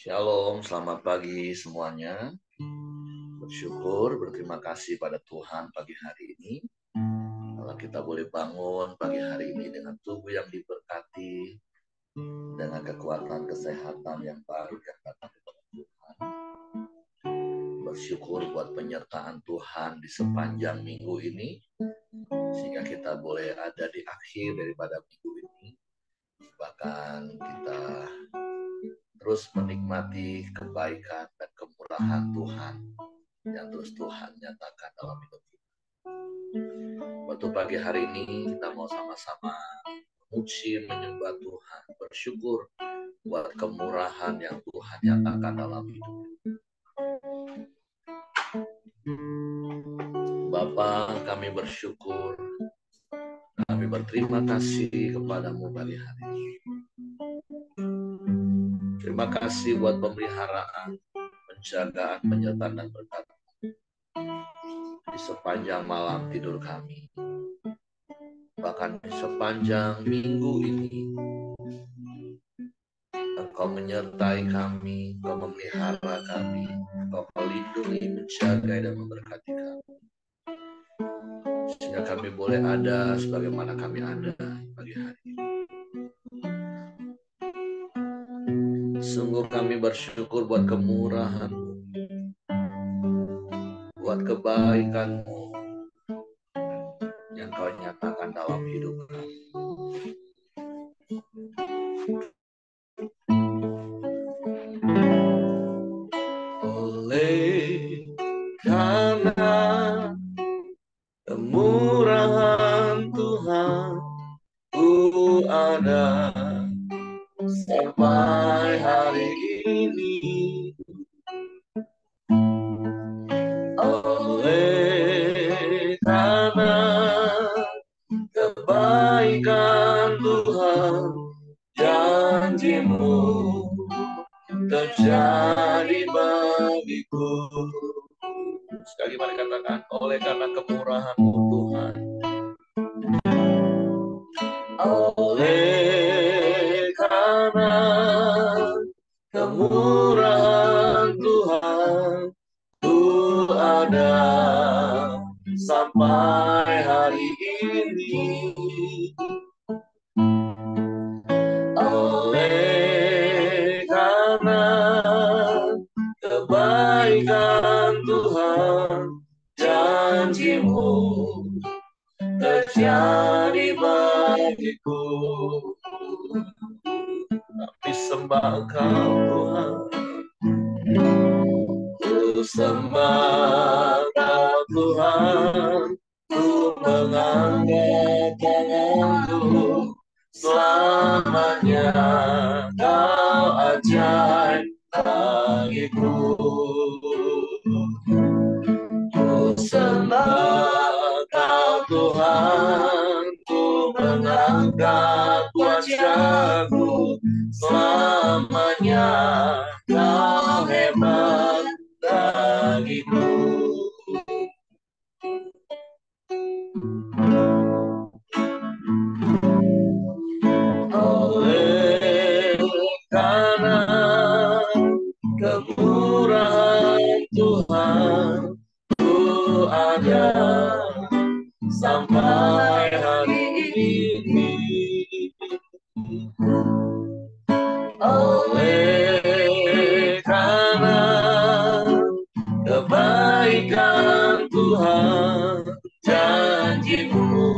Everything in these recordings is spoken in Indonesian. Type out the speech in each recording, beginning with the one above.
Shalom, selamat pagi semuanya. Bersyukur, berterima kasih pada Tuhan pagi hari ini. Kalau kita boleh bangun pagi hari ini dengan tubuh yang diberkati, dengan kekuatan kesehatan yang baru yang datang dari Tuhan. Bersyukur buat penyertaan Tuhan di sepanjang minggu ini, sehingga kita boleh ada di akhir daripada minggu ini. Bahkan kita terus menikmati kebaikan dan kemurahan Tuhan yang terus Tuhan nyatakan dalam hidup kita. Waktu pagi hari ini kita mau sama-sama memuji, menyembah Tuhan, bersyukur buat kemurahan yang Tuhan nyatakan dalam hidup. Bapa, kami bersyukur, kami berterima kasih kepadamu pagi hari ini. Terima kasih buat pemeliharaan, penjagaan, penyertaan dan berkat di sepanjang malam tidur kami. Bahkan di sepanjang minggu ini, Engkau menyertai kami, Engkau memelihara kami, Engkau melindungi, menjaga dan memberkati kami. Sehingga kami boleh ada sebagaimana kami ada pagi hari ini. Sungguh kami bersyukur buat kemurahan-Mu, buat kebaikan-Mu yang Kau nyatakan dalam hidup kami. Oleh karena kemurahan Tuhan, ku ada sampai hari ini. Oleh karena kebaikan Tuhan, janji-Mu terjadi bagiku. Sekali mari katakan, oleh karena kemurahan-Mu Tuhan. Oleh karena kemurahan Tuhan, ku ada sampai hari ini. Oleh karena kebaikan Tuhan, janji-Mu terjadi bagiku. Tapi sembah Engkau Tuhan, ku sembah Engkau Tuhan, ku mengangkat tanganku, selamanya Kau ajaib bagiku. Ku sembah Kau Tuhan, ku mengangkat wajahku, selamanya Kau hebat bagiku. Oleh karena kemurahan Tuhan, ku ada sampai hari ini. Oleh karena kebaikan Tuhan, janji-Mu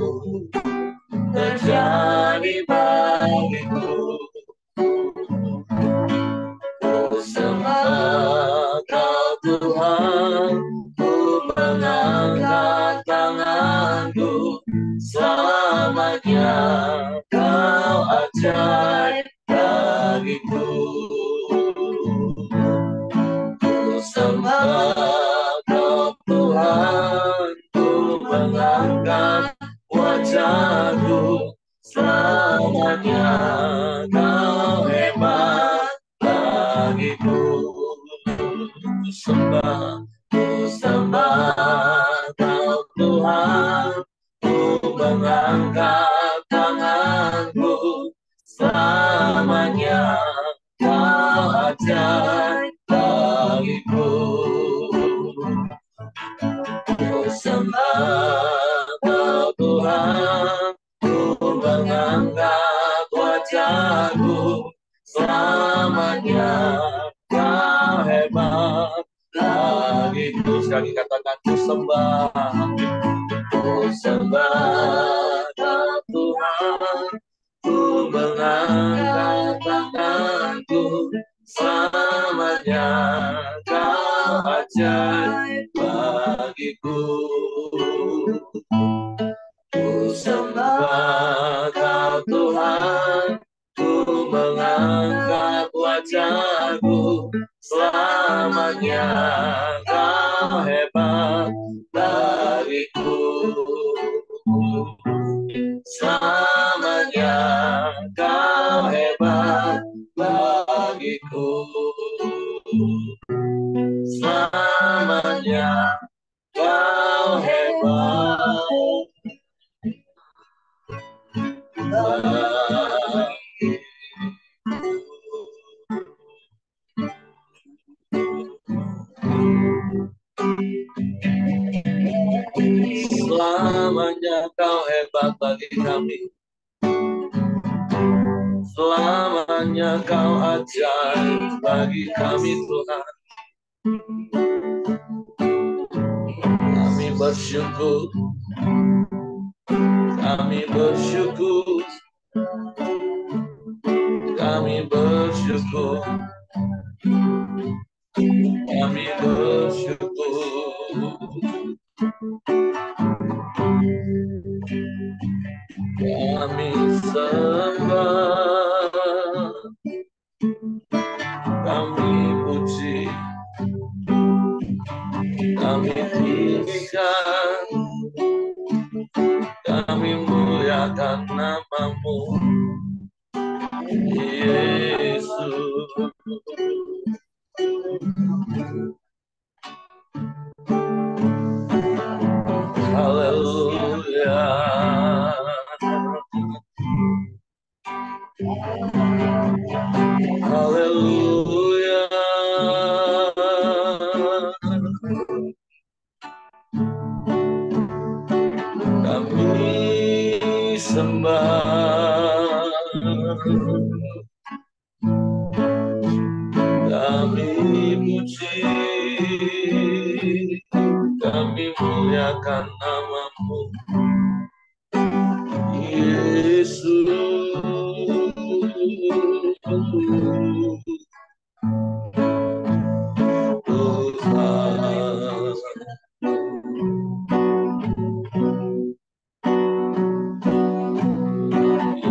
terjadi bagiku. Ku sembah Kau Tuhan, ku mengangkat tanganku, selamanya Kau ajaib bagiku. Ku sembah Kau Tuhan, ku mengangkat wajahku, selamanya Kau hebat bagiku. Ku sembah Kau Tuhan, ku mengangkat tanganku, selamanya Kau ajaib ajaku, selamanya Kau hebat bagiku. Sekali katakan, ku sembah Kau Tuhan, ku mengangkat tanganku, selamanya Kau ajaib bagiku. Ku sembah Kau Tuhan, ku mengangkat wajahku, selamanya Kau hebat bagiku. Selamanya Kau hebat bagiku. Selamanya Kau hebat selamanya Kau hebat bagi kami. Selamanya Kau ajaib bagi kami Tuhan. Kami bersyukur, kami bersyukur, kami bersyukur, kami bersyukur. Kami sembah, kami puji, kami tinggikan, kami muliakan nama-Mu, Yesus. Haleluya. Haleluya. Kami sembah, kami puji, kami muliakan nama-Mu, Yesus.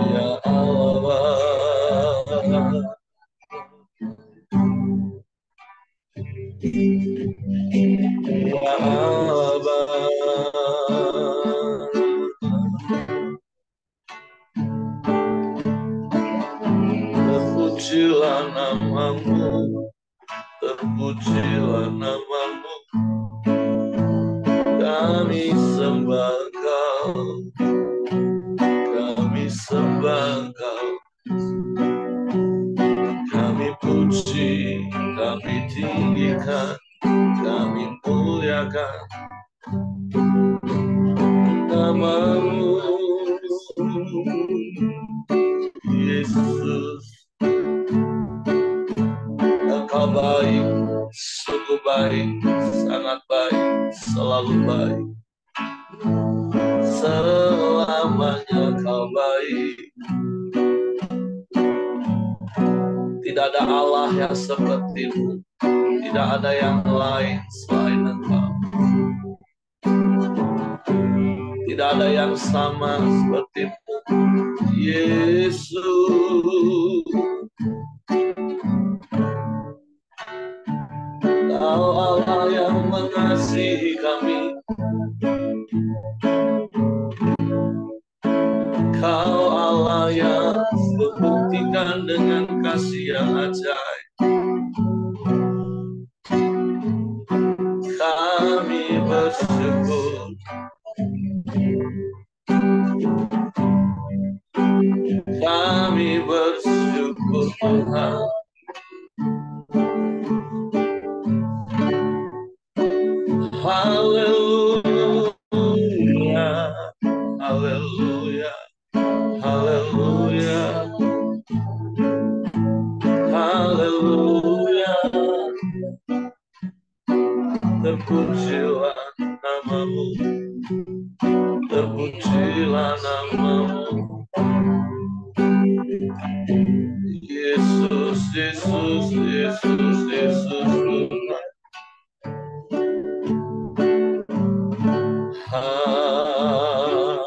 Ya Allah, ya Abah, terpujilah nama-Mu, terpujilah nama-Mu. Kami sembah Kau, kami sembah Kau, kami puji, kami tinggikan, kami muliakan nama-Mu, Yesus. Engkau baik, sungguh baik, sangat baik, selalu baik. Selamanya Kau baik. Tidak ada Allah yang seperti-Mu, tidak ada yang lain selain Engkau. Tidak ada yang sama seperti-Mu, Yesus. Kau Allah yang mengasihi kami, Kau Allah yang membuktikan dengan kasih yang ajaib. Kami bersyukur, kami bersyukur Tuhan. Haleluya, haleluya, haleluya, Yesus, Yesus, Yesus Tuhan. Haleluya.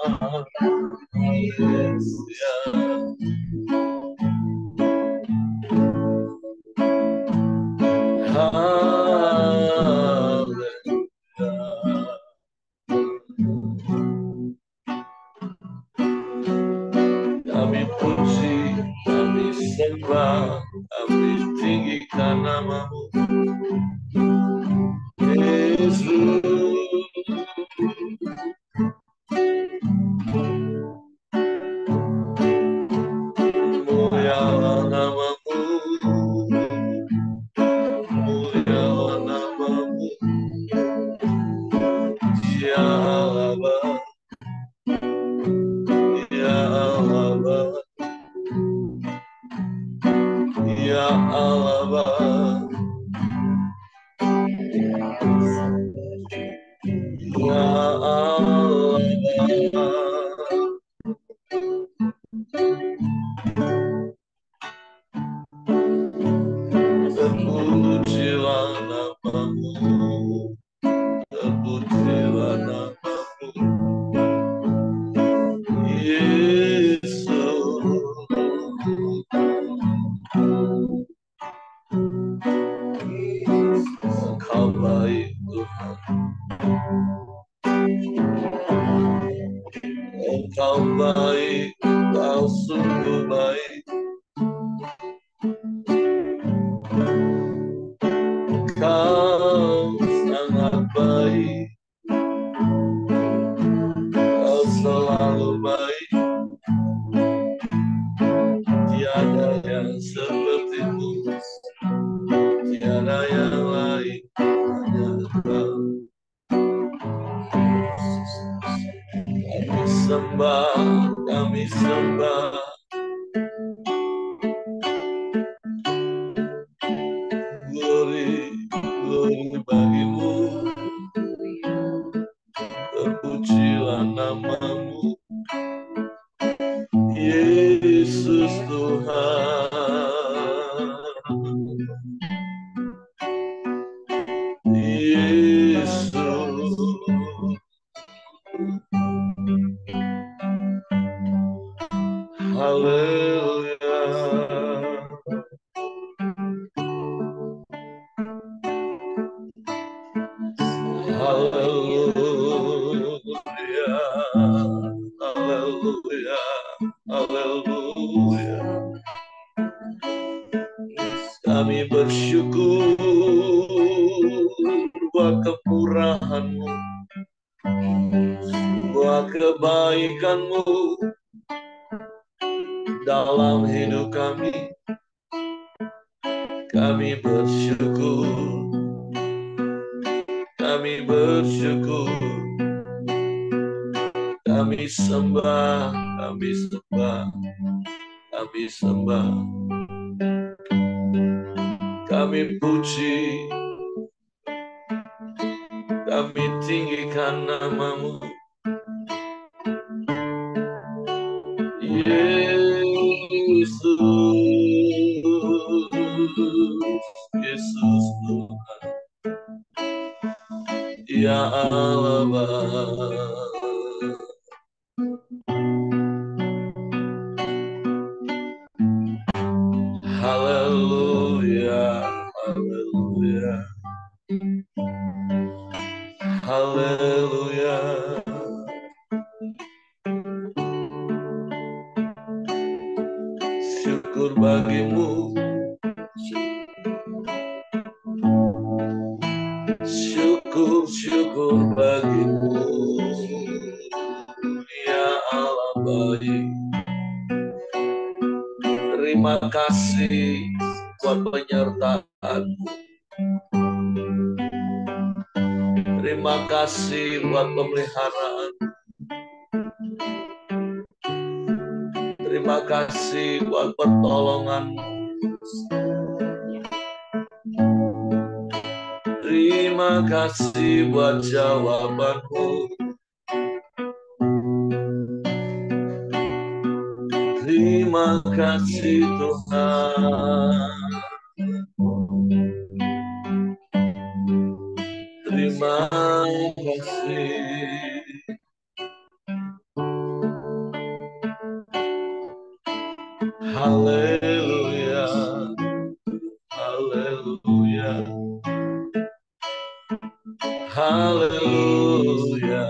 Haleluya. Kami puji, kami sembah, kami tinggikan nama-Mu, Yesus. Mulialah nama-Mu, mulialah nama-Mu, Ya Allah, Ya Allah, Ya Allah, Ya Allah. Terpujilah nama-Mu, terpujilah nama-Mu, Yesus. Engkau baik Tuhan, Engkau baik, Engkau sungguh baik. Kau sangat baik, Kau selalu baik. Tiada yang seperti-Mu, tiada yang lain, hanya Engkau. Kami sembah, kami sembah. Glory, glory bagi-Mu. Terpujilah nama-Mu, Yesus Tuhan. Yesus. Haleluya. Haleluya. Haleluya. Haleluya. Kami bersyukur buat kemurahan-Mu, buat kebaikan-Mu dalam hidup kami. Kami bersyukur, kami bersyukur, kami sembah, kami sembah, kami sembah, kami puji, kami tinggikan nama-Mu, Yesus, Yesus Tuhan, Ya Allah. Haleluya, haleluya, haleluya. Syukur bagi-Mu, syukur, syukur bagi-Mu, Ya Allah baik. Terima kasih buat penyertaan-Mu. Terima kasih buat pemeliharaan. Terima kasih buat pertolongan-Mu. Terima kasih buat jawaban-Mu. Terima kasih Tuhan. haleluya, haleluya, haleluya.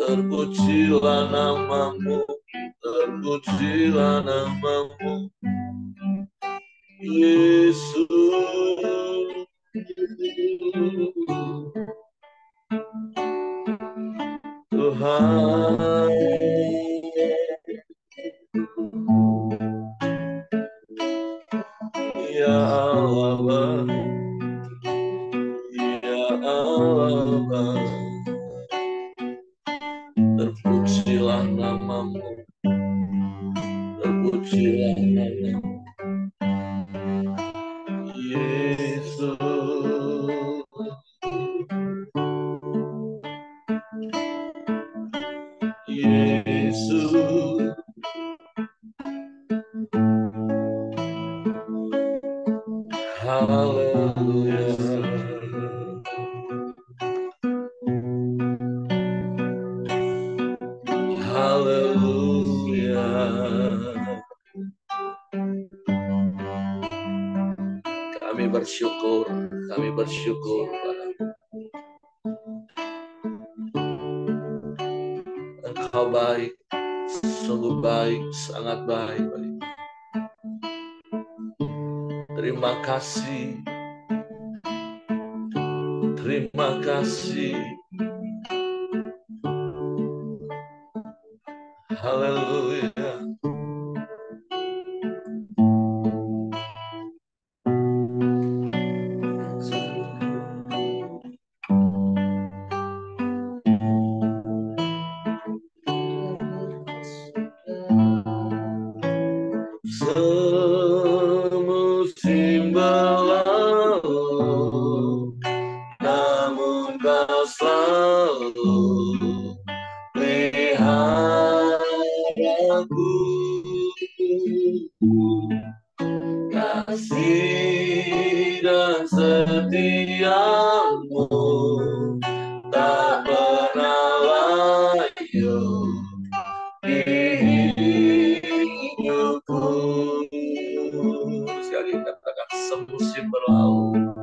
Terpujilah namamu, terpujilah namamu, Yesus. Tuhan, ya Allah, ya Allah, terpujilah namamu, terpujilah namamu, Yesus. Yesus, haleluya, haleluya. Kami bersyukur padamu. Engkau baik, sungguh baik, sangat baik. Terima kasih, terima kasih. Haleluya. Semusim berlalu, namun kau selalu peliharaku. Kasih dan setiamu tak pernah layu di hidupku. Sekali katakan, semusim berlalu,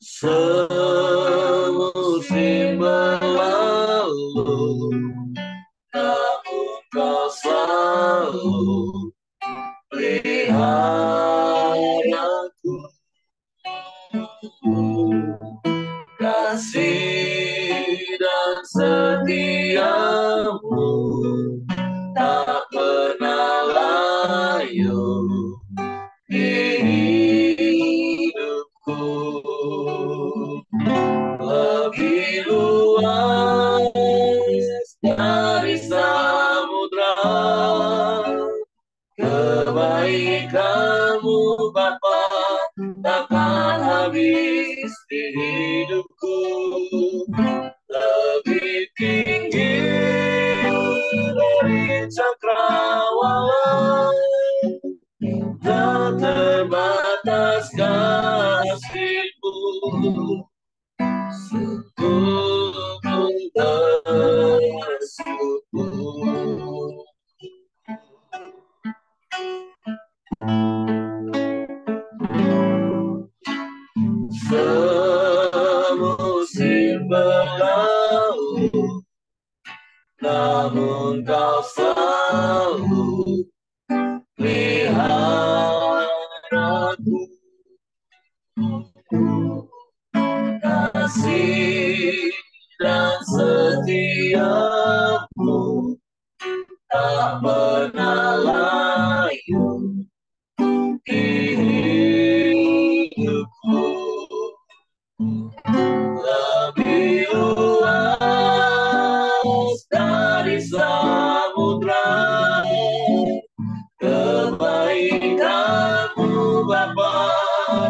semusim berlalu, namun kau selalu peliharaku. Kasih dan setiamu tak pernah layu di hidupku. Lebih luas dari samudra kebaikanmu Bapa takkan habis di hidupku. Lebih tinggi dari cakrawala, tak terbatas kasih-Mu. Sungguh bersyukur. Semusim berlalu, namun kau selalu peliharaku. Kasih dan setiamu tak pernah layu di hidupku. Lebih luas dari samudra kebaikanmu Bapa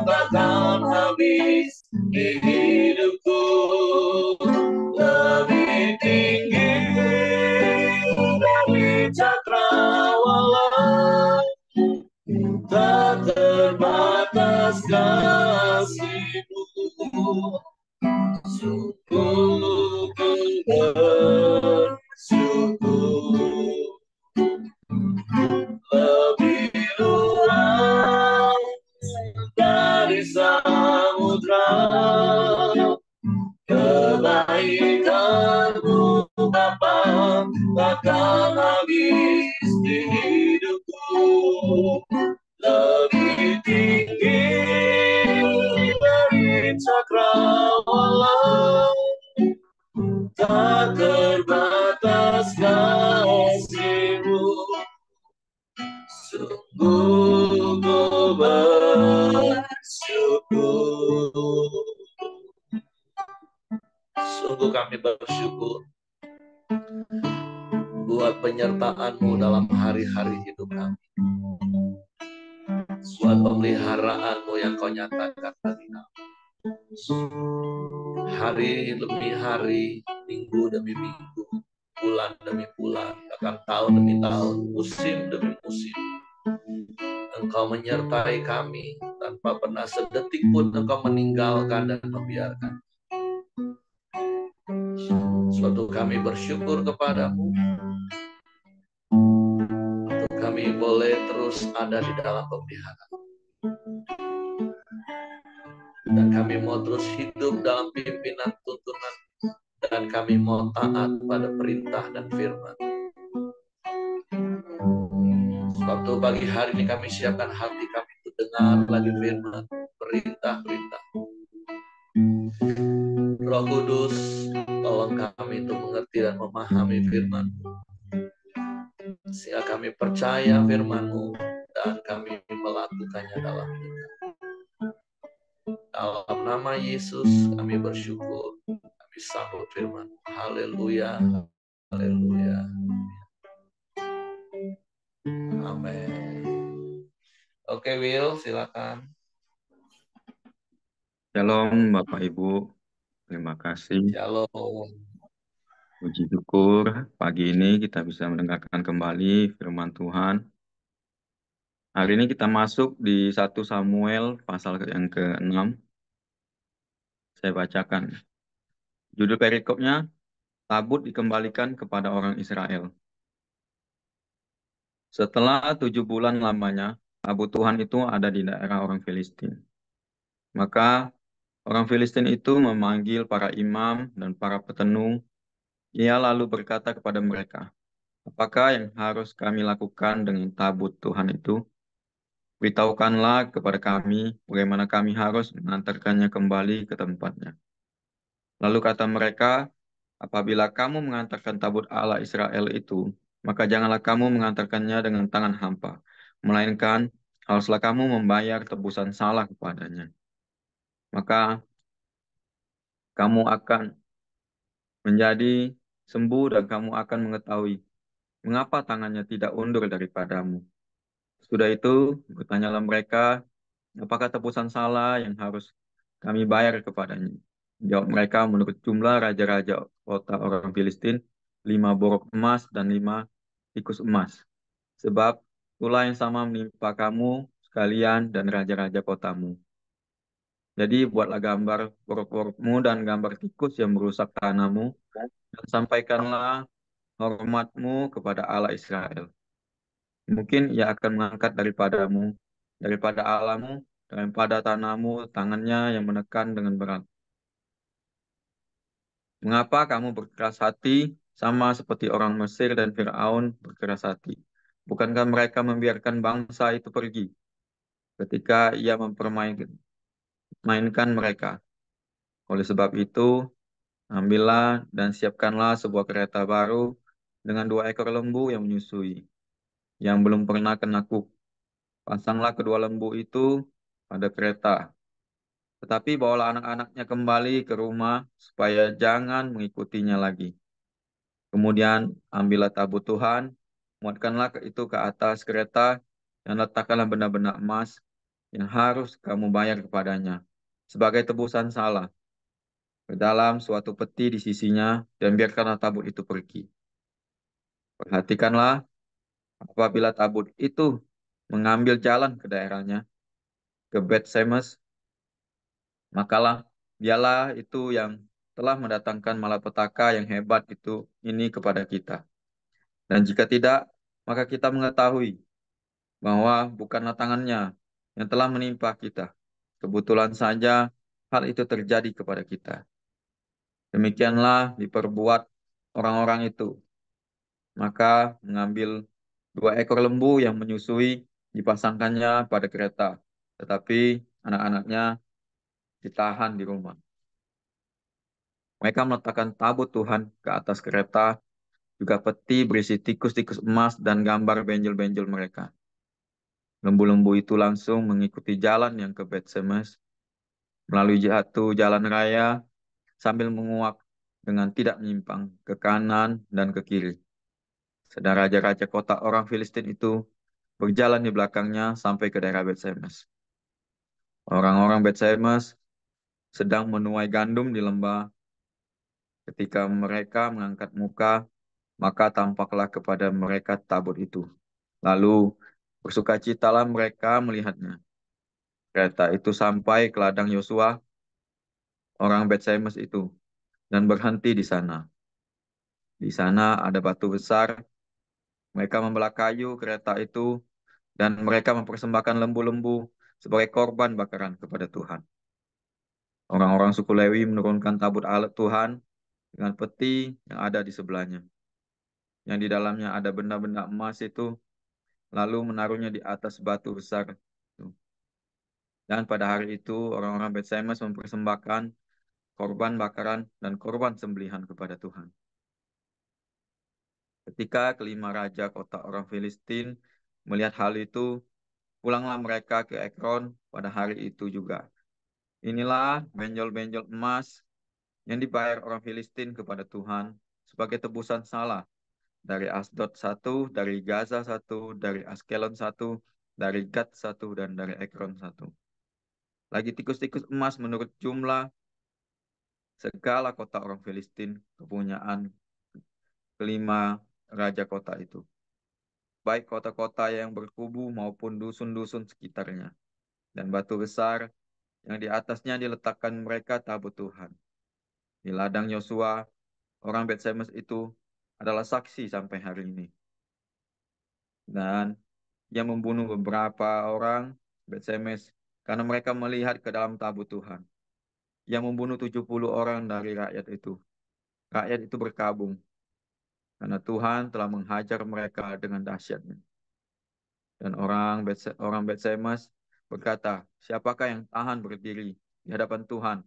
takkan habis di hidupku. Lebih tinggi bersyukur. Lebih luas dari samudra, kebaikanmu Bapa takkan habis di hidupku. Lebih tinggi dari cakrawala, tak terbatas kasih-Mu. Sungguh ku bersyukur. Sungguh kami bersyukur buat penyertaan-Mu dalam hari-hari hidup kami. Buat pemeliharaan-Mu yang Kau nyatakan bagi kami. Hari demi hari, minggu demi minggu, bulan demi bulan, bahkan tahun demi tahun, musim demi musim. Engkau menyertai kami tanpa pernah sedetik pun Engkau meninggalkan dan membiarkan. Suatu kami bersyukur kepadamu untuk kami boleh terus ada di dalam pemeliharaan. Dan kami mau terus hidup dalam pimpinan tuntunan, dan kami mau taat pada perintah dan firman. Waktu pagi hari ini kami siapkan hati kami untuk dengar lagi firman, perintah-perintah. Roh Kudus, tolong kami untuk mengerti dan memahami firman, sehingga kami percaya firman-Mu dan kami melakukannya dalam hidup. Dalam nama Yesus kami bersyukur, kami sambut firman. Haleluya, haleluya. Amin. Oke, Will, silakan. Shalom Bapak Ibu, terima kasih. Shalom. Puji syukur pagi ini kita bisa mendengarkan kembali firman Tuhan. Hari ini kita masuk di 1 Samuel pasal yang ke-6. Saya bacakan. Judul perikopnya, Tabut dikembalikan kepada orang Israel. Setelah 7 bulan lamanya, tabut Tuhan itu ada di daerah orang Filistin. Maka orang Filistin itu memanggil para imam dan para petenung. Ia lalu berkata kepada mereka, "Apakah yang harus kami lakukan dengan tabut Tuhan itu? Beritahukanlah kepada kami bagaimana kami harus mengantarkannya kembali ke tempatnya." Lalu kata mereka, "Apabila kamu mengantarkan tabut Allah Israel itu, maka janganlah kamu mengantarkannya dengan tangan hampa, melainkan haruslah kamu membayar tebusan salah kepadanya. Maka kamu akan menjadi sembuh dan kamu akan mengetahui mengapa tangannya tidak undur daripadamu." Sudah itu, bertanyalah mereka, "Apakah tebusan salah yang harus kami bayar kepadanya?" Jawab mereka, "Menurut jumlah raja-raja kota orang Filistin, 5 borok emas dan 5 tikus emas. Sebab itulah yang sama menimpa kamu sekalian dan raja-raja kotamu. Jadi buatlah gambar borok-borokmu dan gambar tikus yang merusak tanahmu, dan sampaikanlah hormatmu kepada Allah Israel. Mungkin ia akan mengangkat daripada Allahmu, daripada tanahmu, tangannya yang menekan dengan berat. Mengapa kamu berkeras hati sama seperti orang Mesir dan Fir'aun berkeras hati? Bukankah mereka membiarkan bangsa itu pergi ketika ia mempermainkan mereka? Oleh sebab itu, ambillah dan siapkanlah sebuah kereta baru dengan 2 ekor lembu yang menyusui, yang belum pernah kena kuk. Pasanglah kedua lembu itu pada kereta. Tetapi bawalah anak-anaknya kembali ke rumah supaya jangan mengikutinya lagi. Kemudian ambillah tabut Tuhan, muatkanlah itu ke atas kereta, dan letakkanlah benda-benda emas yang harus kamu bayar kepadanya sebagai tebusan salah ke dalam suatu peti di sisinya, dan biarkanlah tabut itu pergi. Perhatikanlah, apabila tabut itu mengambil jalan ke daerahnya, ke Bet Semes, makalah dialah itu yang telah mendatangkan malapetaka yang hebat ini kepada kita. Dan jika tidak, maka kita mengetahui bahwa bukanlah tangannya yang telah menimpa kita. Kebetulan saja hal itu terjadi kepada kita. Demikianlah diperbuat orang-orang itu. Maka mengambil 2 ekor lembu yang menyusui, dipasangkannya pada kereta. Tetapi anak-anaknya ditahan di rumah. Mereka meletakkan tabut Tuhan ke atas kereta, juga peti berisi tikus-tikus emas dan gambar benjol-benjol mereka. Lembu-lembu itu langsung mengikuti jalan yang ke Betsemes, melalui satu jalan raya, sambil menguak dengan tidak menyimpang ke kanan dan ke kiri. Sedang raja-raja kota orang Filistin itu berjalan di belakangnya sampai ke daerah Betsemes. Orang-orang Betsemes sedang menuai gandum di lembah. Ketika mereka mengangkat muka, maka tampaklah kepada mereka tabut itu. Lalu bersukacitalah mereka melihatnya. Kereta itu sampai ke ladang Yosua, orang Betsemes itu, dan berhenti di sana. Di sana ada batu besar. Mereka membelah kayu kereta itu, dan mereka mempersembahkan lembu-lembu sebagai korban bakaran kepada Tuhan. Orang-orang suku Lewi menurunkan tabut alat Tuhan dengan peti yang ada di sebelahnya, yang di dalamnya ada benda-benda emas itu, lalu menaruhnya di atas batu besar itu. Dan pada hari itu orang-orang Betsemes mempersembahkan korban bakaran dan korban sembelihan kepada Tuhan. Ketika kelima raja kota orang Filistin melihat hal itu, pulanglah mereka ke Ekron pada hari itu juga. Inilah benjol-benjol emas yang dibayar orang Filistin kepada Tuhan sebagai tebusan salah dari Asdod 1, dari Gaza 1, dari Askelon 1, dari Gat 1, dan dari Ekron 1. Lagi tikus-tikus emas menurut jumlah segala kota orang Filistin, kepunyaan kelima raja kota itu, baik kota-kota yang berkubu maupun dusun-dusun sekitarnya, dan batu besar yang di atasnya diletakkan mereka tabut Tuhan. Di ladang Yosua, orang Betsemes itu adalah saksi sampai hari ini. Dan ia membunuh beberapa orang Betsemes karena mereka melihat ke dalam tabut Tuhan. Ia membunuh 70 orang dari rakyat itu. Rakyat itu berkabung karena Tuhan telah menghajar mereka dengan dahsyatnya. Dan orang Bet-Semes berkata, siapakah yang tahan berdiri di hadapan Tuhan,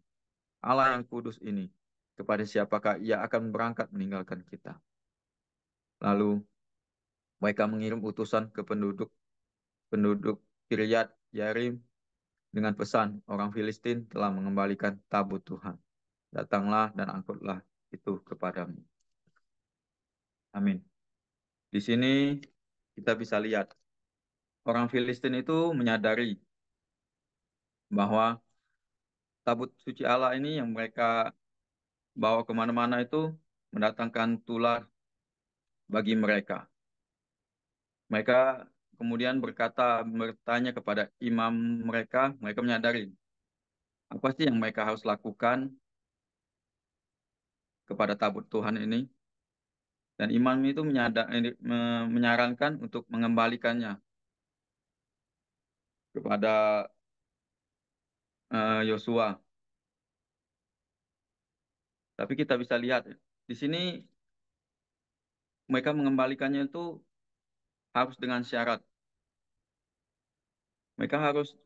Allah yang kudus ini? Kepada siapakah ia akan berangkat meninggalkan kita? Lalu mereka mengirim utusan ke penduduk Kiryat Yarim dengan pesan, orang Filistin telah mengembalikan tabut Tuhan. Datanglah dan angkutlah itu kepadamu. Amin. Di sini kita bisa lihat orang Filistin itu menyadari bahwa tabut suci Allah ini yang mereka bawa kemana-mana itu mendatangkan tulah bagi mereka. Mereka kemudian bertanya kepada imam mereka menyadari apa sih yang mereka harus lakukan kepada tabut Tuhan ini. Dan imam itu menyarankan untuk mengembalikannya kepada Yosua. Tapi kita bisa lihat di sini mereka mengembalikannya itu harus dengan syarat. Mereka harus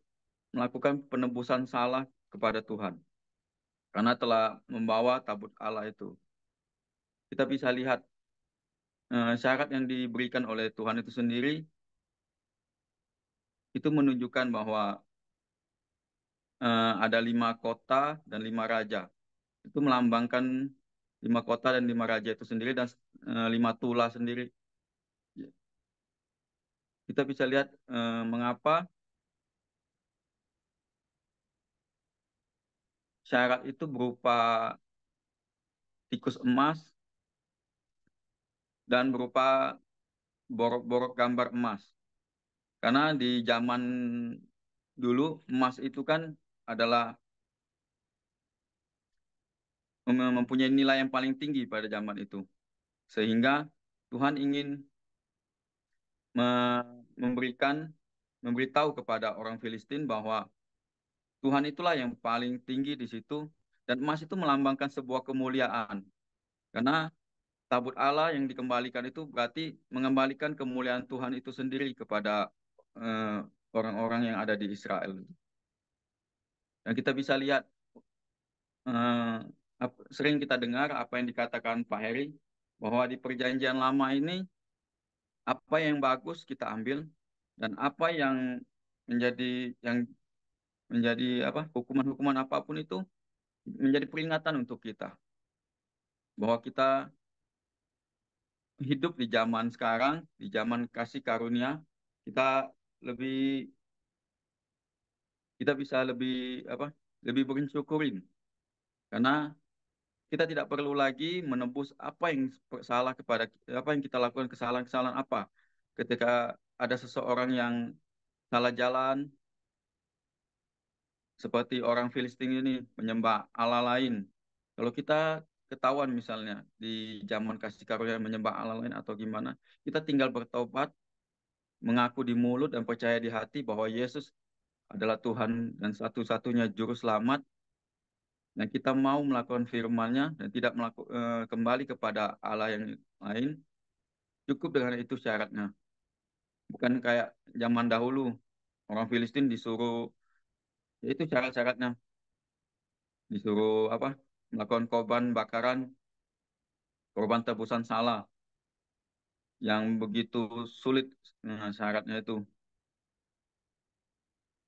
melakukan penebusan salah kepada Tuhan karena telah membawa tabut Allah itu. Kita bisa lihat syarat yang diberikan oleh Tuhan itu sendiri itu menunjukkan bahwa ada 5 kota dan 5 raja. Itu melambangkan 5 kota dan 5 raja itu sendiri dan 5 tulah sendiri. Kita bisa lihat mengapa syarat itu berupa tikus emas dan berupa borok-borok gambar emas. Karena di zaman dulu emas itu kan adalah mempunyai nilai yang paling tinggi pada zaman itu. Sehingga Tuhan ingin memberitahu kepada orang Filistin bahwa Tuhan itulah yang paling tinggi di situ, dan emas itu melambangkan sebuah kemuliaan. Karena tabut Allah yang dikembalikan itu berarti mengembalikan kemuliaan Tuhan itu sendiri kepada eh, orang-orang yang ada di Israel. Dan kita bisa lihat, sering kita dengar apa yang dikatakan Pak Heri, bahwa di perjanjian lama ini apa yang bagus kita ambil, dan apa yang menjadi yang menjadi apa hukuman-hukuman apapun itu menjadi peringatan untuk kita, bahwa kita hidup di zaman sekarang, di zaman kasih karunia, kita lebih kita bisa lebih apa lebih bersyukurin, karena kita tidak perlu lagi menebus apa yang salah kepada apa yang kita lakukan, kesalahan-kesalahan apa ketika ada seseorang yang salah jalan, seperti orang Filistin ini menyembah Allah lain. Kalau kita ketahuan misalnya di zaman kasih karunia menyembah Allah lain atau gimana, kita tinggal bertobat, mengaku di mulut dan percaya di hati bahwa Yesus adalah Tuhan dan satu-satunya juru selamat, dan kita mau melakukan firman-Nya dan tidak kembali kepada Allah yang lain, cukup dengan itu syaratnya. Bukan kayak zaman dahulu, orang Filistin disuruh, ya itu syarat-syaratnya, disuruh apa? Melakukan korban bakaran, korban tebusan salah, yang begitu sulit syaratnya itu.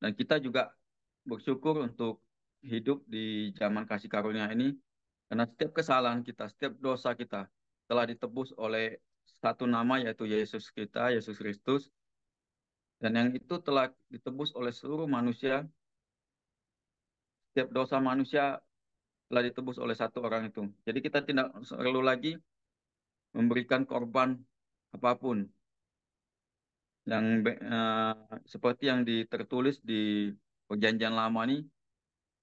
Dan kita juga bersyukur untuk hidup di zaman kasih karunia ini, karena setiap kesalahan kita, setiap dosa kita telah ditebus oleh satu nama, yaitu Yesus kita, Yesus Kristus. Dan yang itu telah ditebus oleh seluruh manusia. Setiap dosa manusia telah ditebus oleh satu orang itu. Jadi kita tidak perlu lagi memberikan korban apapun yang seperti yang tertulis di Perjanjian Lama ini,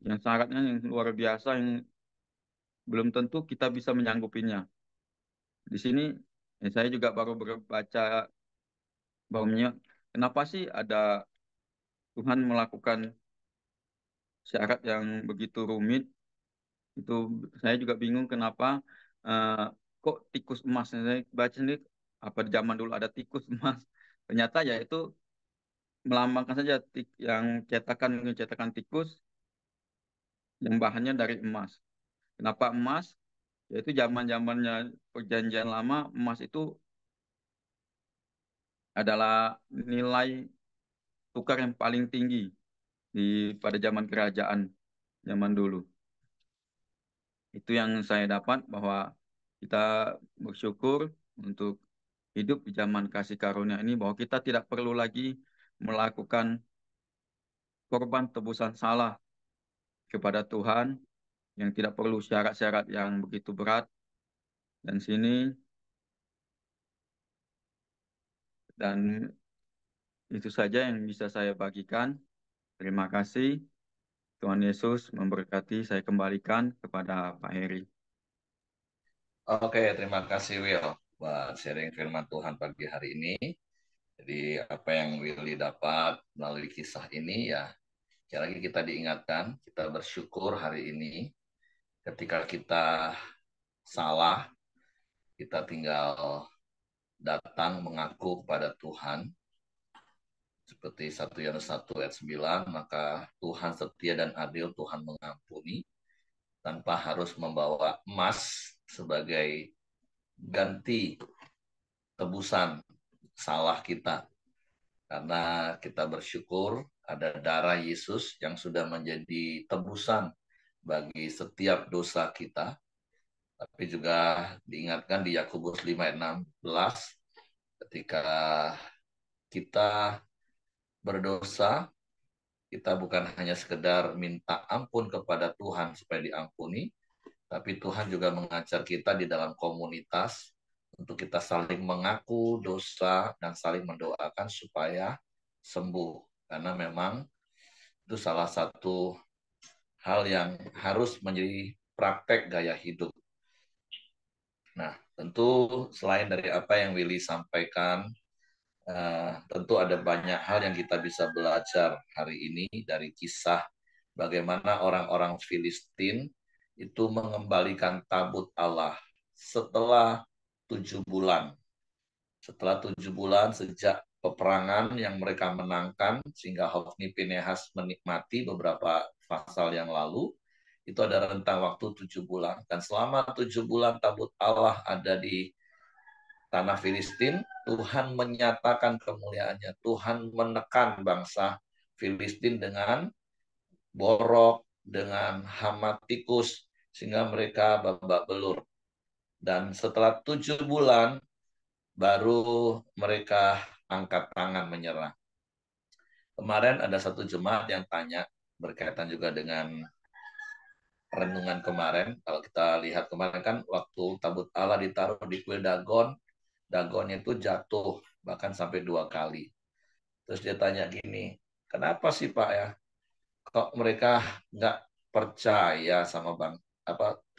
yang syaratnya yang luar biasa, yang belum tentu kita bisa menyanggupinya. Di sini saya juga baru baca bahwa kenapa sih ada Tuhan melakukan syarat yang begitu rumit. Itu saya juga bingung kenapa eh, kok tikus emas. Saya baca sendiri, apa di zaman dulu ada tikus emas. Ternyata ya itu melambangkan saja yang cetakan tikus yang bahannya dari emas. Kenapa emas? Yaitu zaman-zamannya perjanjian lama, emas itu adalah nilai tukar yang paling tinggi pada zaman kerajaan zaman dulu. Itu yang saya dapat, bahwa kita bersyukur untuk hidup di zaman kasih karunia ini, bahwa kita tidak perlu lagi melakukan korban tebusan salah kepada Tuhan, yang tidak perlu syarat-syarat yang begitu berat. Dan sini, dan itu saja yang bisa saya bagikan. Terima kasih. Tuhan Yesus memberkati. Saya kembalikan kepada Pak Heri. Oke, terima kasih Will buat sharing firman Tuhan pagi hari ini. Jadi apa yang Willy dapat melalui kisah ini, ya sekali lagi kita diingatkan, kita bersyukur hari ini ketika kita salah, kita tinggal datang mengaku kepada Tuhan. Seperti 1 Yohanes 1 ayat 9, maka Tuhan setia dan adil, Tuhan mengampuni tanpa harus membawa emas sebagai ganti tebusan salah kita. Karena kita bersyukur ada darah Yesus yang sudah menjadi tebusan bagi setiap dosa kita. Tapi juga diingatkan di Yakobus 5 ayat 16, ketika kita berdosa, kita bukan hanya sekedar minta ampun kepada Tuhan supaya diampuni, tapi Tuhan juga mengajar kita di dalam komunitas untuk kita saling mengaku dosa dan saling mendoakan supaya sembuh. Karena memang itu salah satu hal yang harus menjadi praktek gaya hidup. Nah, tentu selain dari apa yang Willy sampaikan, tentu ada banyak hal yang kita bisa belajar hari ini dari kisah bagaimana orang-orang Filistin itu mengembalikan tabut Allah setelah 7 bulan. Setelah 7 bulan sejak peperangan yang mereka menangkan, sehingga Hofni Pinehas menikmati beberapa pasal yang lalu, itu ada rentang waktu 7 bulan. Dan selama 7 bulan tabut Allah ada di tanah Filistin, Tuhan menyatakan kemuliaannya. Tuhan menekan bangsa Filistin dengan borok, dengan hama tikus, sehingga mereka babak belur. Dan setelah 7 bulan, baru mereka angkat tangan menyerah. Kemarin ada satu jemaat yang tanya, berkaitan juga dengan renungan kemarin. Kalau kita lihat kemarin kan, waktu tabut Allah ditaruh di kuil Dagon, Dagonnya itu jatuh, bahkan sampai 2 kali. Terus dia tanya gini, kenapa sih Pak ya, kok mereka nggak percaya sama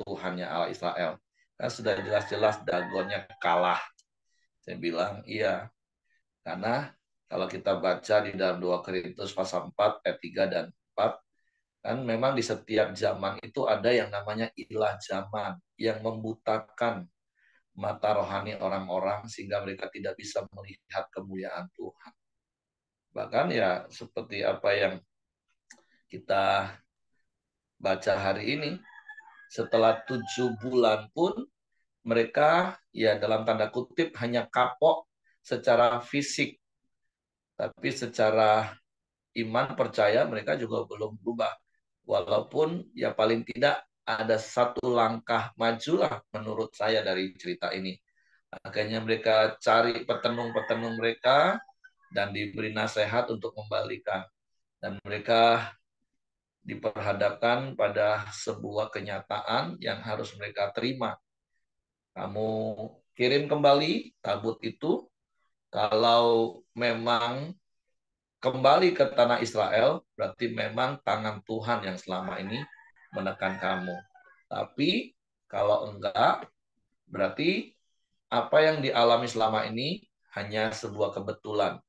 Tuhannya Allah Israel? Kan sudah jelas-jelas Dagonnya kalah. Saya bilang, iya. Karena kalau kita baca di dalam 2 Korintus pasal 4 ayat 3 dan 4, kan memang di setiap zaman itu ada yang namanya ilah zaman yang membutakan mata rohani orang-orang sehingga mereka tidak bisa melihat kemuliaan Tuhan. Bahkan ya seperti apa yang kita baca hari ini, setelah 7 bulan pun mereka ya dalam tanda kutip hanya kapok secara fisik, tapi secara iman percaya mereka juga belum berubah. Walaupun ya paling tidak ada satu langkah majulah menurut saya dari cerita ini. Akhirnya mereka cari petenung-petenung mereka dan diberi nasihat untuk kembalikan. Dan mereka diperhadapkan pada sebuah kenyataan yang harus mereka terima. Kamu kirim kembali tabut itu, kalau memang kembali ke tanah Israel, berarti memang tangan Tuhan yang selama ini menekan kamu. Tapi kalau enggak, berarti apa yang dialami selama ini hanya sebuah kebetulan.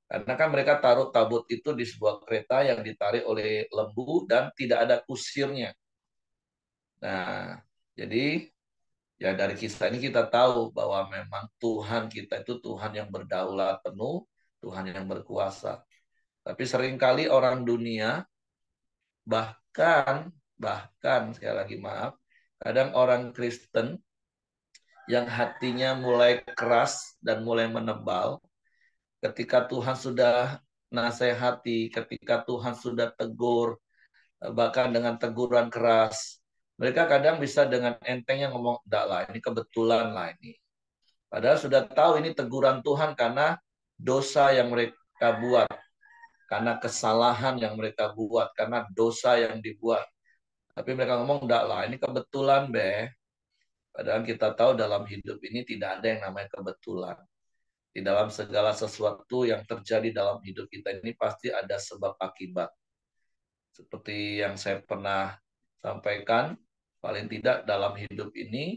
Karena kan mereka taruh tabut itu di sebuah kereta yang ditarik oleh lembu dan tidak ada kusirnya. Nah, jadi ya dari kisah ini kita tahu bahwa memang Tuhan kita itu Tuhan yang berdaulat penuh, Tuhan yang berkuasa. Tapi seringkali orang dunia, bahkan sekali lagi maaf, kadang orang Kristen yang hatinya mulai keras dan mulai menebal, ketika Tuhan sudah nasihati, ketika Tuhan sudah tegur, bahkan dengan teguran keras, mereka kadang bisa dengan entengnya ngomong, enggak lah, ini kebetulan lah ini. Padahal sudah tahu ini teguran Tuhan karena dosa yang mereka buat, karena kesalahan yang mereka buat, karena dosa yang dibuat. Tapi mereka ngomong, enggak lah, ini kebetulan, be. Padahal kita tahu dalam hidup ini tidak ada yang namanya kebetulan. Di dalam segala sesuatu yang terjadi dalam hidup kita ini pasti ada sebab akibat. Seperti yang saya pernah sampaikan, paling tidak dalam hidup ini,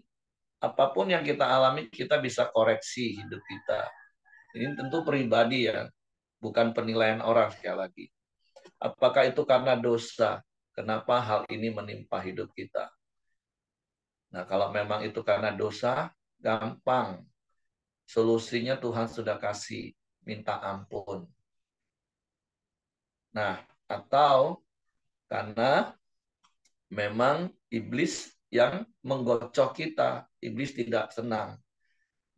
apapun yang kita alami, kita bisa koreksi hidup kita. Ini tentu pribadi ya, bukan penilaian orang sekali lagi. Apakah itu karena dosa? Kenapa hal ini menimpa hidup kita? Nah, kalau memang itu karena dosa, gampang. Solusinya Tuhan sudah kasih, minta ampun. Nah, atau karena memang iblis yang menggocok kita, iblis tidak senang.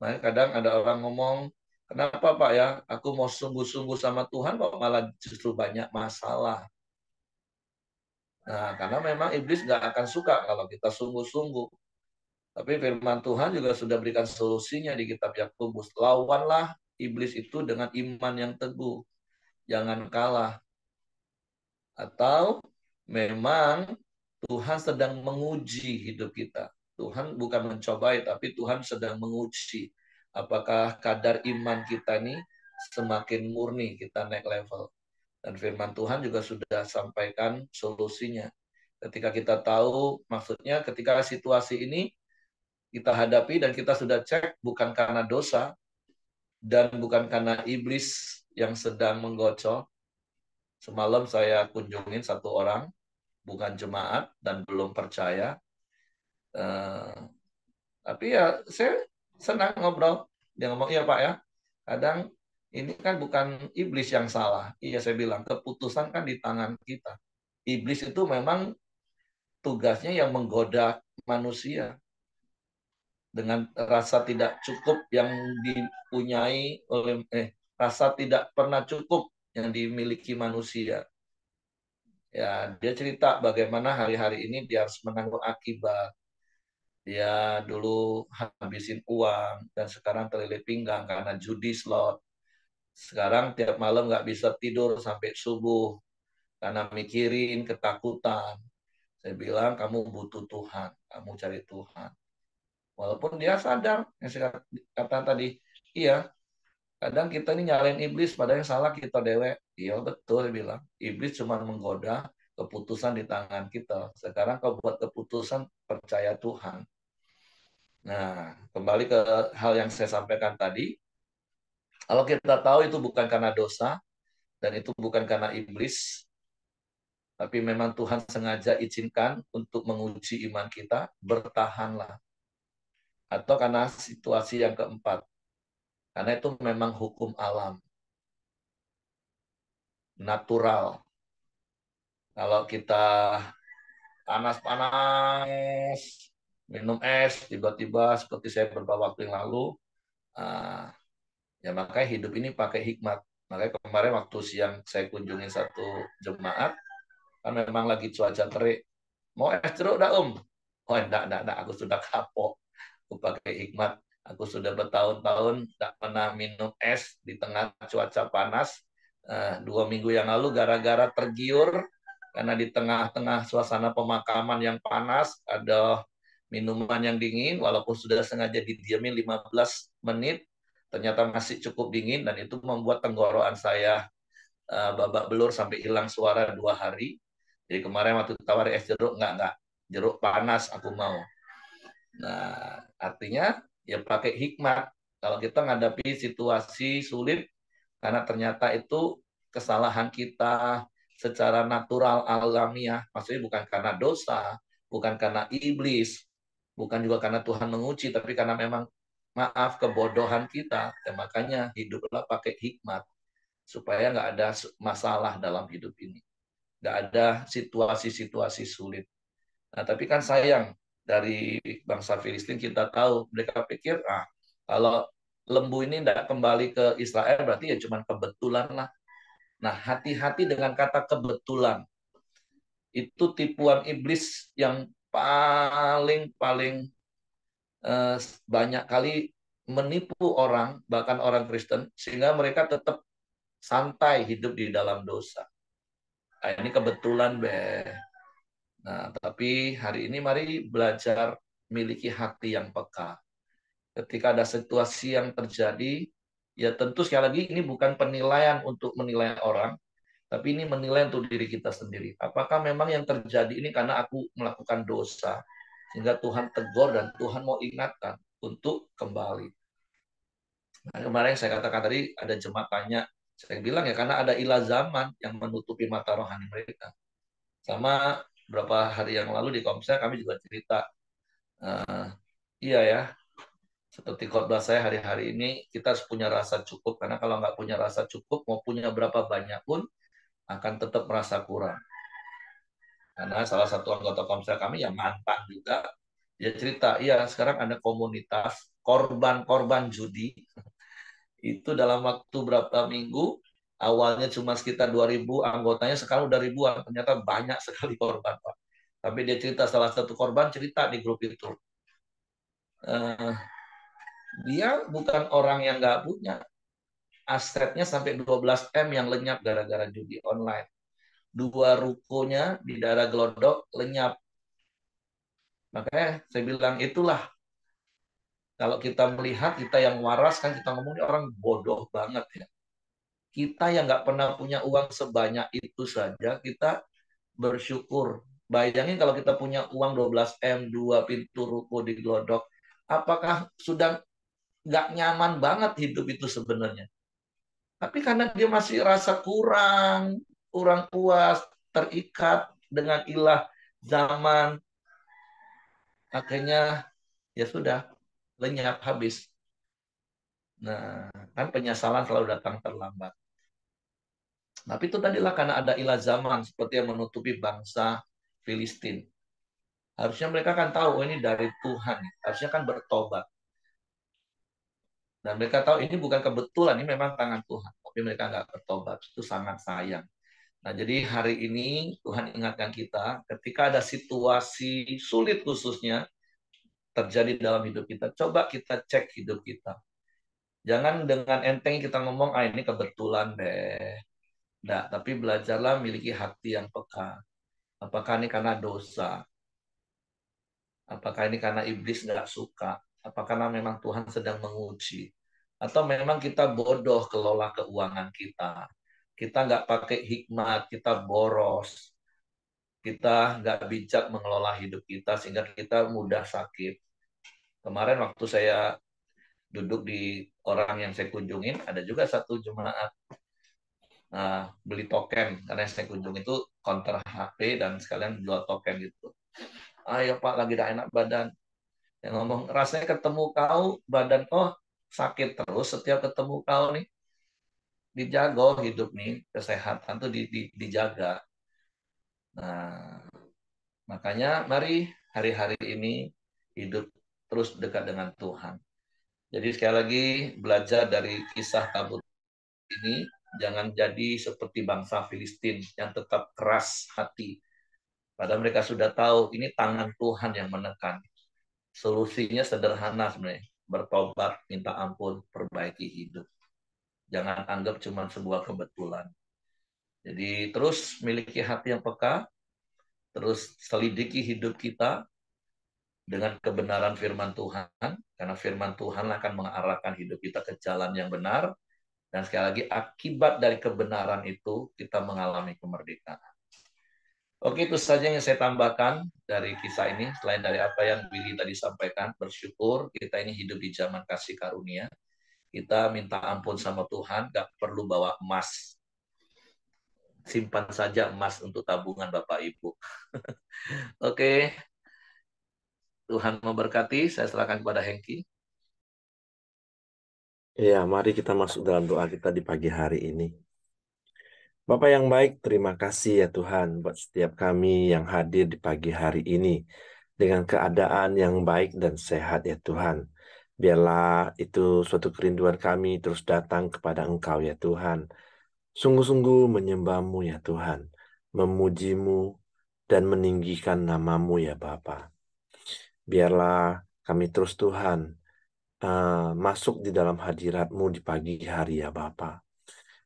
Nah, kadang ada orang ngomong, kenapa Pak ya, aku mau sungguh-sungguh sama Tuhan kok malah justru banyak masalah. Nah, karena memang iblis nggak akan suka kalau kita sungguh-sungguh. Tapi firman Tuhan juga sudah berikan solusinya di kitab Yakobus. Lawanlah iblis itu dengan iman yang teguh. Jangan kalah. Atau memang Tuhan sedang menguji hidup kita. Tuhan bukan mencobai, tapi Tuhan sedang menguji. Apakah kadar iman kita ini semakin murni, kita naik level. Dan firman Tuhan juga sudah sampaikan solusinya. Ketika kita tahu, maksudnya ketika situasi ini kita hadapi dan kita sudah cek bukan karena dosa dan bukan karena iblis yang sedang menggocol. Semalam saya kunjungin satu orang, bukan jemaat dan belum percaya. Tapi ya saya senang ngobrol. Dia ngomong, iya Pak ya, kadang ini kan bukan iblis yang salah. Iya saya bilang, keputusan kan di tangan kita. Iblis itu memang tugasnya yang menggoda manusia dengan rasa tidak cukup yang dipunyai oleh rasa tidak pernah cukup yang dimiliki manusia. Ya, dia cerita bagaimana hari-hari ini dia harus menanggung akibat. Dia dulu habisin uang dan sekarang terlilit pinggang karena judi slot. Sekarang tiap malam nggak bisa tidur sampai subuh karena mikirin ketakutan. Saya bilang kamu butuh Tuhan, kamu cari Tuhan. Walaupun dia sadar, yang saya katakan tadi, iya, kadang kita ini nyalain iblis, padahal yang salah kita dewe. Iya betul, dia bilang. Iblis cuma menggoda, keputusan di tangan kita. Sekarang kau buat keputusan, percaya Tuhan. Nah, kembali ke hal yang saya sampaikan tadi, kalau kita tahu itu bukan karena dosa, dan itu bukan karena iblis, tapi memang Tuhan sengaja izinkan untuk menguji iman kita, bertahanlah. Atau karena situasi yang keempat, karena itu memang hukum alam, natural. Kalau kita panas-panas, minum es, tiba-tiba seperti saya beberapa waktu yang lalu, ya makanya hidup ini pakai hikmat. Makanya kemarin waktu siang saya kunjungi satu jemaat, kan memang lagi cuaca terik. Mau es jeruk dah Oh enggak, aku sudah kapok. Aku pakai hikmat. Aku sudah bertahun-tahun tidak pernah minum es di tengah cuaca panas. 2 minggu yang lalu gara-gara tergiur karena di tengah-tengah suasana pemakaman yang panas ada minuman yang dingin walaupun sudah sengaja didiamin 15 menit ternyata masih cukup dingin dan itu membuat tenggorokan saya babak belur sampai hilang suara 2 hari. Jadi kemarin waktu tawari es jeruk enggak jeruk panas aku mau. Nah, artinya ya pakai hikmat. Kalau kita menghadapi situasi sulit, karena ternyata itu kesalahan kita secara natural alamiah, maksudnya bukan karena dosa, bukan karena iblis, bukan juga karena Tuhan menguji, tapi karena memang maaf kebodohan kita. Dan makanya hiduplah pakai hikmat supaya nggak ada masalah dalam hidup ini, nggak ada situasi-situasi sulit. Nah, tapi kan sayang dari bangsa Filistin kita tahu mereka pikir kalau lembu ini tidak kembali ke Israel berarti ya cuma kebetulan lah. Nah, hati-hati dengan kata kebetulan. Itu tipuan iblis yang paling banyak kali menipu orang, bahkan orang Kristen, sehingga mereka tetap santai hidup di dalam dosa. Nah, ini kebetulan, Be. Nah, tapi hari ini mari belajar miliki hati yang peka. Ketika ada situasi yang terjadi, ya tentu sekali lagi ini bukan penilaian untuk menilai orang, tapi ini menilai untuk diri kita sendiri. Apakah memang yang terjadi ini karena aku melakukan dosa, sehingga Tuhan tegur dan Tuhan mau ingatkan untuk kembali. Nah, kemarin saya katakan tadi ada jemaat tanya, saya bilang ya karena ada ilah zaman yang menutupi mata rohani mereka. Sama beberapa hari yang lalu di Komsel kami juga cerita, iya ya, seperti khotbah saya hari-hari ini, kita harus punya rasa cukup. Karena kalau nggak punya rasa cukup, mau punya berapa banyak pun, akan tetap merasa kurang. Karena salah satu anggota Komsel kami yang mantan juga, dia cerita, iya sekarang ada komunitas korban-korban judi, itu dalam waktu berapa minggu, awalnya cuma sekitar 2.000 anggotanya, sekarang udah ribuan. Ternyata banyak sekali korban, Pak. Tapi dia cerita, salah satu korban cerita di grup itu. Dia bukan orang yang nggak punya. Asetnya sampai 12 M yang lenyap gara-gara judi online. 2 rukonya di daerah Glodok lenyap. Makanya saya bilang itulah. Kalau kita melihat, kita yang waras, kan kita ngomongnya orang bodoh banget ya. Kita yang nggak pernah punya uang sebanyak itu saja, kita bersyukur Bayangin kalau kita punya uang 12 M, 2 pintu ruko di Glodok, apakah sudah nggak nyaman banget hidup itu sebenarnya? Tapi karena dia masih rasa kurang, kurang puas, terikat dengan ilah zaman, akhirnya ya sudah, lenyap, habis. Nah, kan penyesalan selalu datang terlambat. Tapi itu tadilah karena ada ilah zaman seperti yang menutupi bangsa Filistin. Harusnya mereka kan tahu, oh, ini dari Tuhan. Harusnya kan bertobat. Dan mereka tahu ini bukan kebetulan, ini memang tangan Tuhan. Tapi mereka nggak bertobat. Itu sangat sayang. Nah, jadi hari ini Tuhan ingatkan kita, ketika ada situasi sulit khususnya terjadi dalam hidup kita, coba kita cek hidup kita. Jangan dengan enteng kita ngomong, ah ini kebetulan deh. Nggak, tapi belajarlah miliki hati yang peka. Apakah ini karena dosa? Apakah ini karena iblis nggak suka? Apakah memang Tuhan sedang menguji? Atau memang kita bodoh kelola keuangan kita? Kita nggak pakai hikmat, kita boros. Kita nggak bijak mengelola hidup kita sehingga kita mudah sakit. Kemarin waktu saya duduk di orang yang saya kunjungin, ada juga satu jemaat beli token karena yang saya kunjung itu counter HP dan sekalian jual token gitu. Ayo Pak, lagi tidak enak badan. Yang ngomong, rasanya ketemu kau badan sakit terus setiap ketemu kau nih. Dijaga hidup nih, kesehatan tuh dijaga. Nah, makanya mari hari-hari ini hidup terus dekat dengan Tuhan. Jadi sekali lagi belajar dari kisah kabut ini, jangan jadi seperti bangsa Filistin yang tetap keras hati. Padahal mereka sudah tahu ini tangan Tuhan yang menekan. Solusinya sederhana sebenarnya. Bertobat, minta ampun, perbaiki hidup. Jangan anggap cuma sebuah kebetulan. Jadi terus miliki hati yang peka, terus selidiki hidup kita dengan kebenaran firman Tuhan, karena firman Tuhan akan mengarahkan hidup kita ke jalan yang benar, dan sekali lagi akibat dari kebenaran itu kita mengalami kemerdekaan. Oke, itu saja yang saya tambahkan dari kisah ini. Selain dari apa yang Willy tadi sampaikan, bersyukur kita ini hidup di zaman kasih karunia. Kita minta ampun sama Tuhan, gak perlu bawa emas. Simpan saja emas untuk tabungan Bapak Ibu. Oke, Tuhan memberkati. Saya serahkan kepada Hengki. Ya, mari kita masuk dalam doa kita di pagi hari ini. Bapak yang baik, terima kasih ya Tuhan buat setiap kami yang hadir di pagi hari ini dengan keadaan yang baik dan sehat ya Tuhan. Biarlah itu suatu kerinduan kami terus datang kepada Engkau ya Tuhan. Sungguh-sungguh menyembah-Mu ya Tuhan, memuji-Mu dan meninggikan nama-Mu ya Bapa. Biarlah kami terus Tuhan masuk di dalam hadirat-Mu di pagi hari ya Bapa.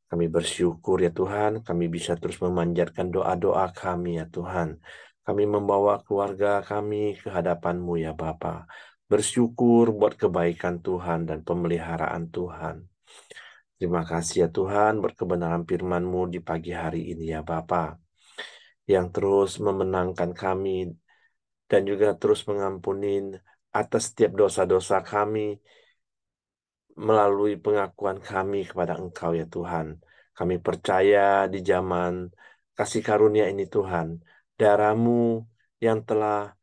Kami bersyukur ya Tuhan, kami bisa terus memanjatkan doa-doa kami ya Tuhan. Kami membawa keluarga kami ke hadapan-Mu ya Bapa. Bersyukur buat kebaikan Tuhan dan pemeliharaan Tuhan. Terima kasih ya Tuhan buat kebenaran firman-Mu di pagi hari ini ya Bapa. Yang terus memenangkan kami dan juga terus mengampuni atas setiap dosa-dosa kami melalui pengakuan kami kepada Engkau ya Tuhan. Kami percaya di zaman kasih karunia ini Tuhan, darah-Mu yang telah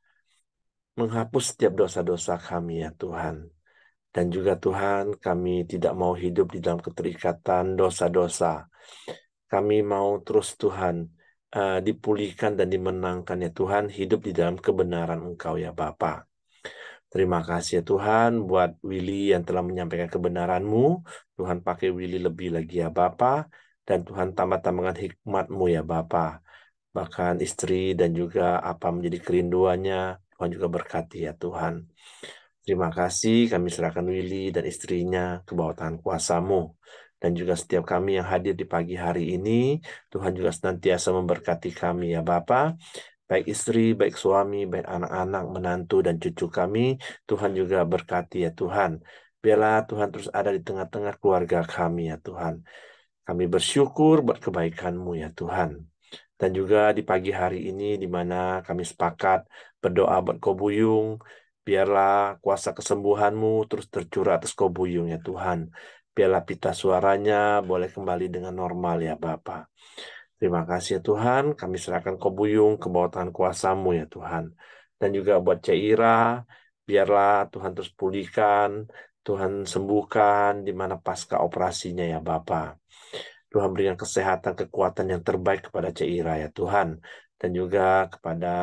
menghapus setiap dosa-dosa kami ya Tuhan. Dan juga Tuhan, kami tidak mau hidup di dalam keterikatan dosa-dosa. Kami mau terus Tuhan dipulihkan dan dimenangkan ya Tuhan, hidup di dalam kebenaran Engkau ya Bapa. Terima kasih ya Tuhan buat Willy yang telah menyampaikan kebenaran-Mu. Tuhan pakai Willy lebih lagi ya Bapa. Dan Tuhan tambah-tambahkan hikmat-Mu ya Bapa. Bahkan istri dan juga apa menjadi kerinduannya. Tuhan juga berkati ya Tuhan. Terima kasih kami serahkan Willy dan istrinya ke bawah tangan kuasa-Mu. Dan juga setiap kami yang hadir di pagi hari ini, Tuhan juga senantiasa memberkati kami ya Bapa. Baik istri, baik suami, baik anak-anak, menantu, dan cucu kami, Tuhan juga berkati ya Tuhan. Biarlah Tuhan terus ada di tengah-tengah keluarga kami ya Tuhan. Kami bersyukur buat kebaikan-Mu ya Tuhan. Dan juga di pagi hari ini di mana kami sepakat berdoa buat Kobuyung, biarlah kuasa kesembuhan-Mu terus tercurah atas Kobuyung ya Tuhan. Biarlah pita suaranya boleh kembali dengan normal ya Bapa. Terima kasih ya Tuhan, kami serahkan Kobuyung ke bawah tangan kuasa-Mu ya Tuhan. Dan juga buat Caira, biarlah Tuhan terus pulihkan, Tuhan sembuhkan di mana pasca operasinya ya Bapa. Tuhan berikan kesehatan, kekuatan yang terbaik kepada Caira ya Tuhan. Dan juga kepada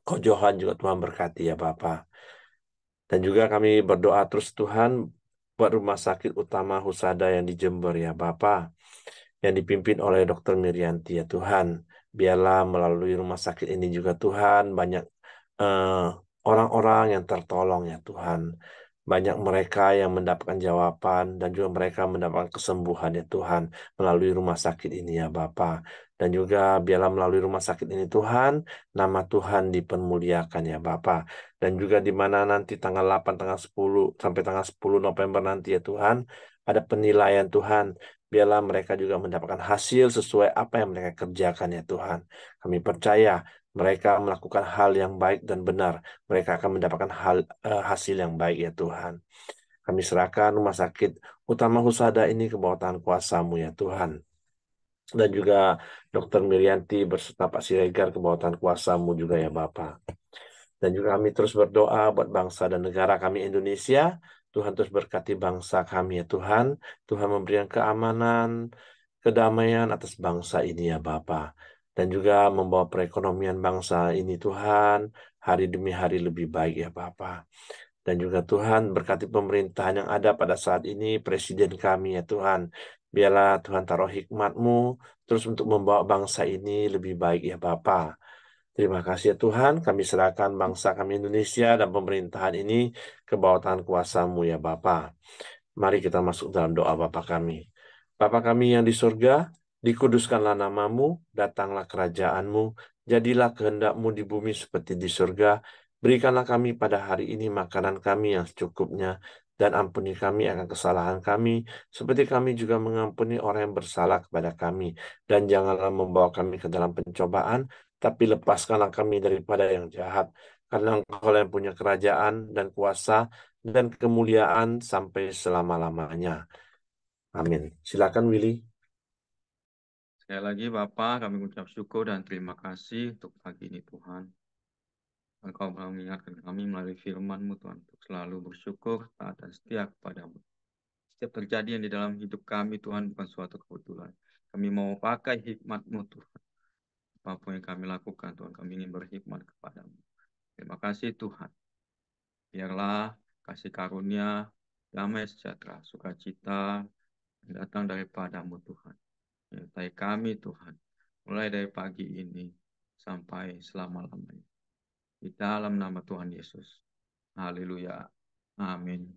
Ko Johan juga Tuhan berkati ya Bapa. Dan juga kami berdoa terus Tuhan buat rumah sakit utama Husada yang di Jember ya Bapa. Yang dipimpin oleh Dr. Mirianti ya Tuhan. Biarlah melalui rumah sakit ini juga Tuhan banyak eh, orang-orang yang tertolong ya Tuhan. Banyak mereka yang mendapatkan jawaban dan juga mereka mendapatkan kesembuhan ya Tuhan melalui rumah sakit ini ya Bapa. Dan juga biarlah melalui rumah sakit ini Tuhan, nama Tuhan dipermuliakan ya Bapa. Dan juga di mana nanti tanggal 8, tanggal 10 sampai tanggal 10 November nanti ya Tuhan, ada penilaian Tuhan. Biarlah mereka juga mendapatkan hasil sesuai apa yang mereka kerjakan ya Tuhan. Kami percaya mereka melakukan hal yang baik dan benar. Mereka akan mendapatkan hasil yang baik ya Tuhan. Kami serahkan rumah sakit utama Husada ini ke bawah tangan kuasa-Mu ya Tuhan. Dan juga Dr. Mirianti berserta Pak Siregar ke bawah tangan kuasa-Mu juga ya Bapak. Dan juga kami terus berdoa buat bangsa dan negara kami Indonesia. Tuhan terus berkati bangsa kami ya Tuhan. Tuhan memberikan keamanan, kedamaian atas bangsa ini ya Bapa. Dan juga membawa perekonomian bangsa ini Tuhan hari demi hari lebih baik ya Bapa. Dan juga Tuhan berkati pemerintahan yang ada pada saat ini, Presiden kami ya Tuhan. Biarlah Tuhan taruh hikmat-Mu terus untuk membawa bangsa ini lebih baik ya Bapa. Terima kasih ya Tuhan, kami serahkan bangsa kami Indonesia dan pemerintahan ini ke bawah tangan kuasa-Mu ya Bapa. Mari kita masuk dalam doa Bapa kami. Bapa kami yang di surga, dikuduskanlah nama-Mu, datanglah kerajaan-Mu, jadilah kehendak-Mu di bumi seperti di surga. Berikanlah kami pada hari ini makanan kami yang secukupnya, dan ampuni kami akan kesalahan kami, seperti kami juga mengampuni orang yang bersalah kepada kami. Dan janganlah membawa kami ke dalam pencobaan, tapi lepaskanlah kami daripada yang jahat. Karena Engkau yang punya kerajaan dan kuasa dan kemuliaan sampai selama-lamanya. Amin. Silakan Willy. Sekali lagi Bapak, kami mengucap syukur dan terima kasih untuk pagi ini Tuhan. Engkau mengingatkan kami melalui firman-Mu Tuhan, untuk selalu bersyukur, taat dan setia kepada-Mu. Setiap terjadi yang di dalam hidup kami Tuhan bukan suatu kebetulan. Kami mau pakai hikmat-Mu Tuhan. Apapun yang kami lakukan Tuhan, kami ingin berhikmat kepada-Mu. Terima kasih Tuhan. Biarlah kasih karunia, damai sejahtera, sukacita yang datang daripada-Mu Tuhan. Menyertai kami Tuhan, mulai dari pagi ini sampai selama-lamanya. Di dalam nama Tuhan Yesus. Haleluya. Amin.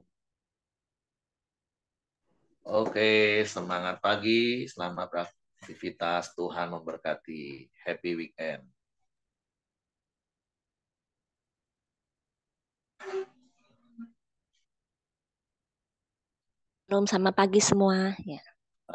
Oke, semangat pagi, selamat beraktivitas, Tuhan memberkati. Happy weekend. Shalom, selamat pagi semua. Ya.